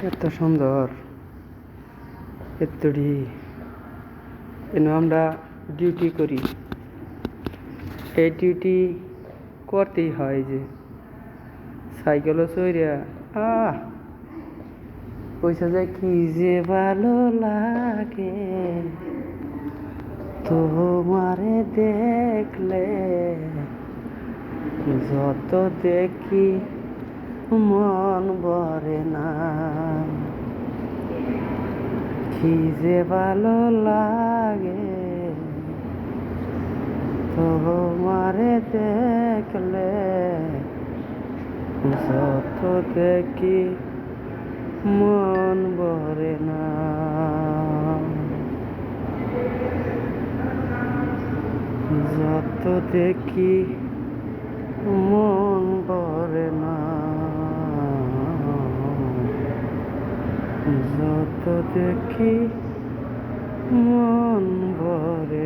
এত সুন্দর এতটি এনে আমরা ডিউটি করি। এই ডিউটি করতেই হয় যে সাইকেলও চইরা পয়সা যায় কি যে ভালো লাগে তোমারে দেখলে, যত দেখি মন ভরে না, কি যে ভালো লাগে তোমারে দেখলে, যত দেখি মন ভরে না, যত দেখি মন ভরে না, যত দেখি মন ভরে